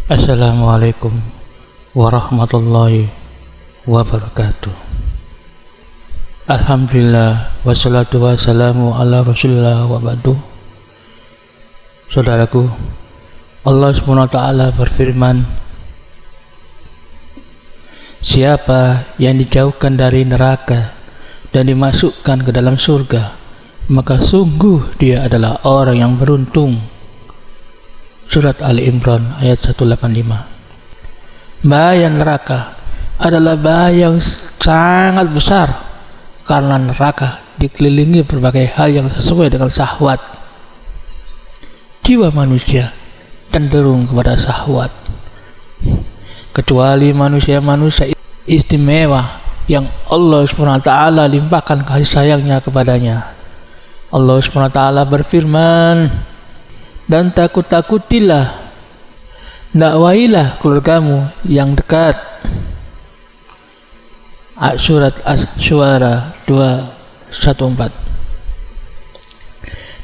Assalamualaikum warahmatullahi wabarakatuh. Alhamdulillah wassalatu wassalamu ala rasulillah wa ba'du. Saudaraku, Allah SWT berfirman, siapa yang dijauhkan dari neraka dan dimasukkan ke dalam surga, maka sungguh dia adalah orang yang beruntung. Surat Ali Imran ayat 185. Bahaya neraka adalah bahaya yang sangat besar karena neraka dikelilingi berbagai hal yang sesuai dengan syahwat. Jiwa manusia cenderung kepada syahwat, kecuali manusia-manusia istimewa yang Allah SWT limpahkan kasih sayangnya kepadanya. Allah SWT berfirman, dan takut-takutilah, dakwailah keluargamu yang dekat. Surat Asy-Syu'ara 214.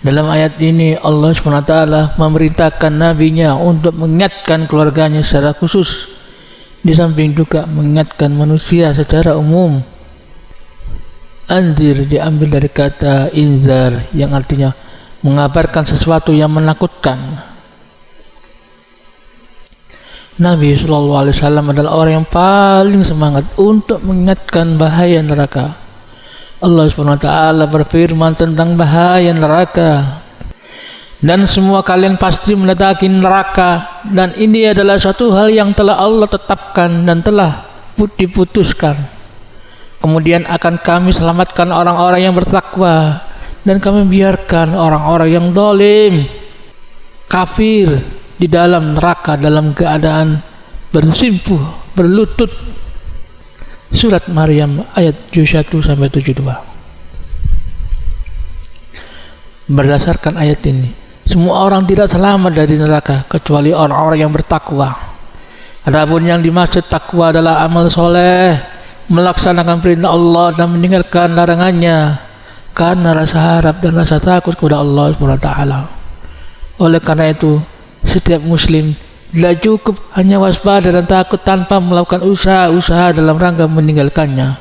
Dalam ayat ini Allah SWT memerintahkan nabinya untuk mengingatkan keluarganya secara khusus, di samping juga mengingatkan manusia secara umum. Anzir diambil dari kata inzar yang artinya mengabarkan sesuatu yang menakutkan. Nabi SAW adalah orang yang paling semangat untuk mengingatkan bahaya neraka. Allah SWT berfirman tentang bahaya neraka, dan semua kalian pasti mendaki neraka, dan ini adalah satu hal yang telah Allah tetapkan dan telah diputuskan. Kemudian akan kami selamatkan orang-orang yang bertakwa, dan kami biarkan orang-orang yang zalim, kafir, di dalam neraka dalam keadaan bersimpuh, berlutut. Surat Maryam ayat 71-72. Berdasarkan ayat ini, semua orang tidak selamat dari neraka kecuali orang-orang yang bertakwa. Adapun yang dimaksud takwa adalah amal soleh, melaksanakan perintah Allah dan meninggalkan larangannya karena rasa harap dan rasa takut kepada Allah SWT. Oleh karena itu, setiap muslim tidak cukup hanya waspada dan takut tanpa melakukan usaha-usaha dalam rangka meninggalkannya.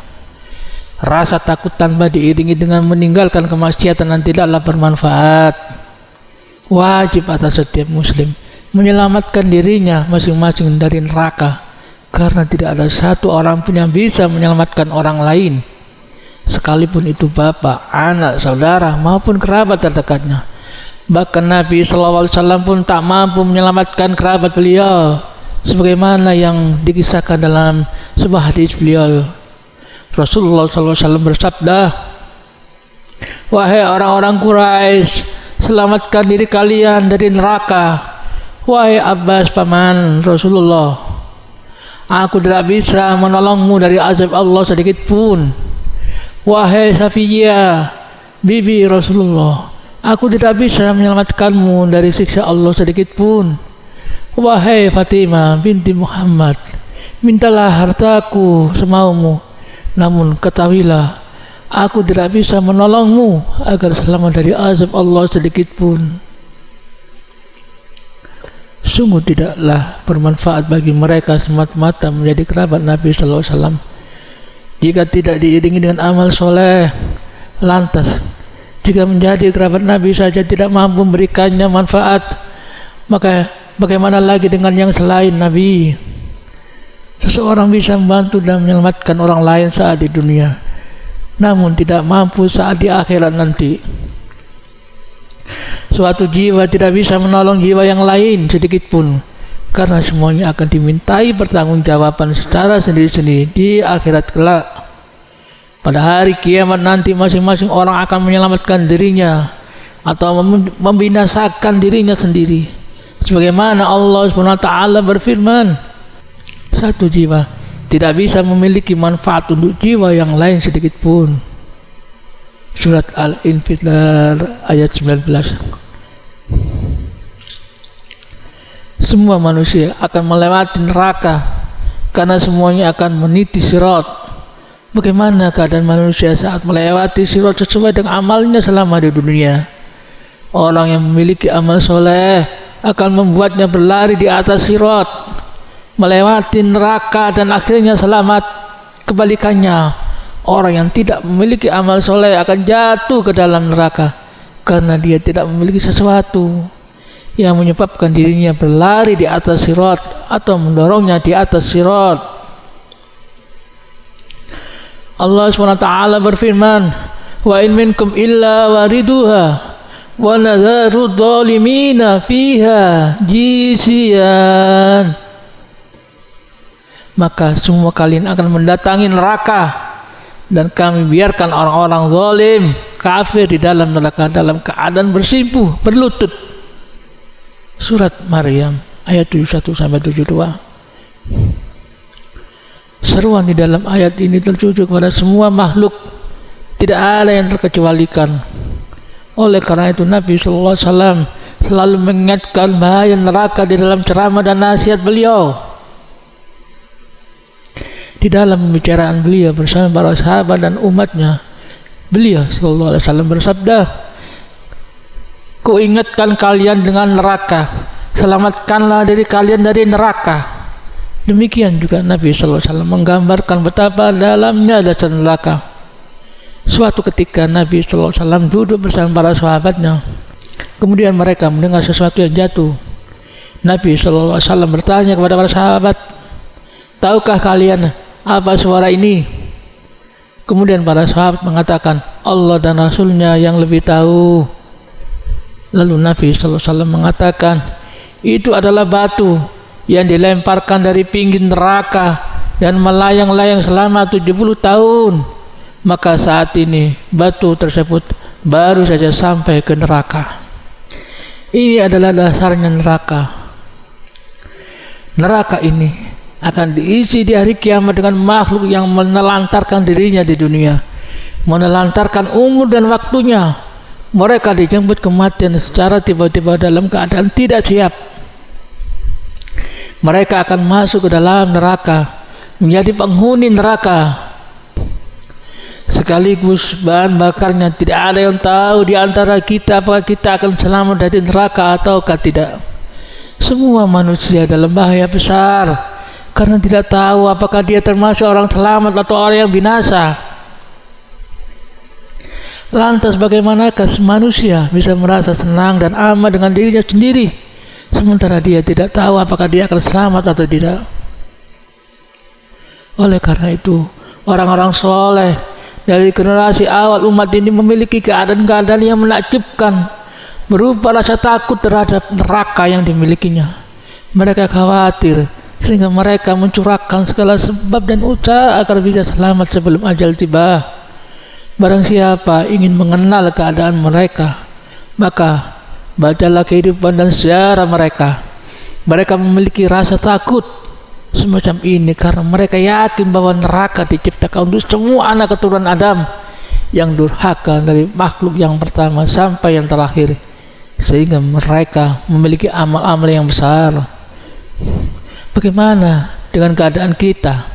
Rasa takut tanpa diiringi dengan meninggalkan kemaksiatan dan tidaklah bermanfaat. Wajib atas setiap muslim menyelamatkan dirinya masing-masing dari neraka, karena tidak ada satu orang pun yang bisa menyelamatkan orang lain, sekalipun itu bapak, anak, saudara maupun kerabat terdekatnya. Bahkan Nabi SAW pun tak mampu menyelamatkan kerabat beliau, sebagaimana yang dikisahkan dalam sebuah hadis beliau. Rasulullah SAW bersabda, wahai orang-orang Quraisy, selamatkan diri kalian dari neraka. Wahai Abbas paman Rasulullah, aku tidak bisa menolongmu dari azab Allah sedikit pun. Wahai Safiyah, bibi Rasulullah, aku tidak bisa menyelamatkanmu dari siksa Allah sedikit pun. Wahai Fatimah binti Muhammad, mintalah hartaku semaumu, namun ketahuilah, aku tidak bisa menolongmu agar selamat dari azab Allah sedikit pun. Sungguh tidaklah bermanfaat bagi mereka semata-mata menjadi kerabat Nabi SAW jika tidak diiringi dengan amal soleh. Lantas, jika menjadi kerabat Nabi saja tidak mampu memberikannya manfaat, maka bagaimana lagi dengan yang selain Nabi? Seseorang bisa membantu dan menyelamatkan orang lain saat di dunia, namun tidak mampu saat di akhirat nanti. Suatu jiwa tidak bisa menolong jiwa yang lain sedikit pun, karena semuanya akan dimintai pertanggungjawaban secara sendiri-sendiri di akhirat kelak. Pada hari kiamat nanti masing-masing orang akan menyelamatkan dirinya atau membinasakan dirinya sendiri. Sebagaimana Allah SWT berfirman, satu jiwa tidak bisa memiliki manfaat untuk jiwa yang lain sedikit pun. Surat Al-Infitar ayat 19. Semua manusia akan melewati neraka karena semuanya akan meniti sirat. Bagaimana keadaan manusia saat melewati sirat sesuai dengan amalnya selama di dunia? Orang yang memiliki amal soleh akan membuatnya berlari di atas sirat melewati neraka dan akhirnya selamat. Kebalikannya, orang yang tidak memiliki amal soleh akan jatuh ke dalam neraka karena dia tidak memiliki sesuatu yang menyebabkan dirinya berlari di atas sirat atau mendorongnya di atas sirat. Allah SWT berfirman, wa in minkum illa wariduha wa nadharu dhalimina fiha jisiyan. Maka semua kalian akan mendatangi neraka dan kami biarkan orang-orang zalim kafir di dalam neraka dalam keadaan bersimpuh berlutut. Surat Maryam ayat 71-72. Seruan di dalam ayat ini tertuju kepada semua makhluk, tidak ada yang terkecualikan. Oleh karena itu Nabi SAW selalu mengingatkan bahaya neraka di dalam ceramah dan nasihat beliau. Di dalam pembicaraan beliau bersama para sahabat dan umatnya, beliau SAW bersabda, "Ku ingatkan kalian dengan neraka, selamatkanlah diri kalian dari neraka." Demikian juga Nabi SAW menggambarkan betapa dalamnya dasar neraka. Suatu ketika Nabi SAW duduk bersama para sahabatnya, kemudian mereka mendengar sesuatu yang jatuh. Nabi SAW bertanya kepada para sahabat, "Tahukah kalian apa suara ini?" Kemudian para sahabat mengatakan, "Allah dan Rasulnya yang lebih tahu." Lalu Nabi SAW mengatakan, "Itu adalah batu yang dilemparkan dari pinggir neraka dan melayang-layang selama 70 tahun. Maka saat ini batu tersebut baru saja sampai ke neraka." Ini adalah dasarnya neraka. Neraka ini akan diisi di hari kiamat dengan makhluk yang menelantarkan dirinya di dunia, menelantarkan umur dan waktunya. Mereka dijemput kematian secara tiba-tiba dalam keadaan tidak siap. Mereka akan masuk ke dalam neraka, menjadi penghuni neraka. Sekaligus bahan bakarnya tidak ada yang tahu di antara kita apakah kita akan selamat dari neraka ataukah tidak. Semua manusia dalam bahaya besar karena tidak tahu apakah dia termasuk orang selamat atau orang yang binasa. Lantas bagaimanakah manusia bisa merasa senang dan aman dengan dirinya sendiri, sementara dia tidak tahu apakah dia akan selamat atau tidak? Oleh karena itu, orang-orang soleh dari generasi awal umat ini memiliki keadaan-keadaan yang menakjubkan, berupa rasa takut terhadap neraka yang dimilikinya. Mereka khawatir sehingga mereka mencurahkan segala sebab dan usaha agar bisa selamat sebelum ajal tiba. Barang siapa ingin mengenal keadaan mereka, maka bacalah kehidupan dan sejarah mereka. Mereka memiliki rasa takut semacam ini karena mereka yakin bahwa neraka diciptakan untuk semua anak keturunan Adam yang durhaka dari makhluk yang pertama sampai yang terakhir, sehingga mereka memiliki amal-amal yang besar. Bagaimana dengan keadaan kita?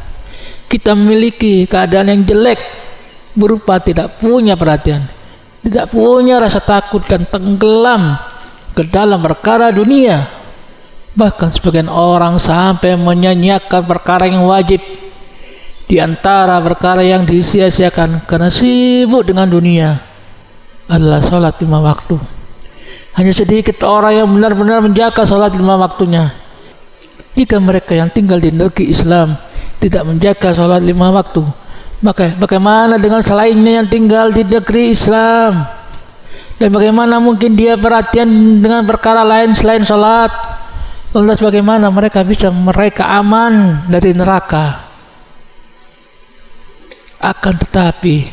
Kita memiliki keadaan yang jelek, berupa tidak punya perhatian, tidak punya rasa takut dan tenggelam ke dalam perkara dunia. Bahkan sebagian orang sampai menyanyiakan perkara yang wajib di antara perkara yang disia-siakan karena sibuk dengan dunia adalah sholat 5 waktu. Hanya sedikit orang yang benar-benar menjaga sholat 5 waktunya. Jika mereka yang tinggal di negeri Islam tidak menjaga sholat 5 waktu, maka bagaimana dengan selainnya yang tinggal di negeri Islam? Dan bagaimana mungkin dia perhatian dengan perkara lain selain sholat? Lantas bagaimana mereka bisa aman dari neraka? Akan tetapi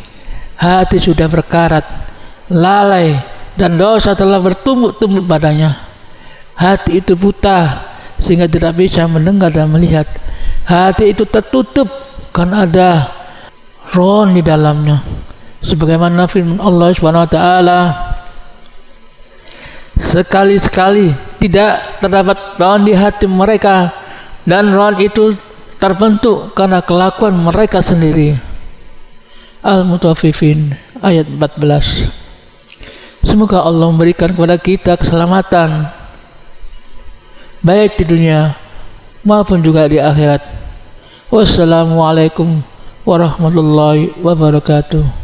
hati sudah berkarat, lalai, dan dosa telah bertumbuk-tumbuk padanya. Hati itu buta sehingga tidak bisa mendengar dan melihat. Hati itu tertutup karena ada ron di dalamnya. Sebagaimana firman Allah SWT, sekali-sekali tidak terdapat ron di hati mereka, dan ron itu terbentuk karena kelakuan mereka sendiri. Al-Mutaffifin ayat 14. Semoga Allah memberikan kepada kita keselamatan baik di dunia maupun juga di akhirat. Wassalamualaikum warahmatullahi wabarakatuh.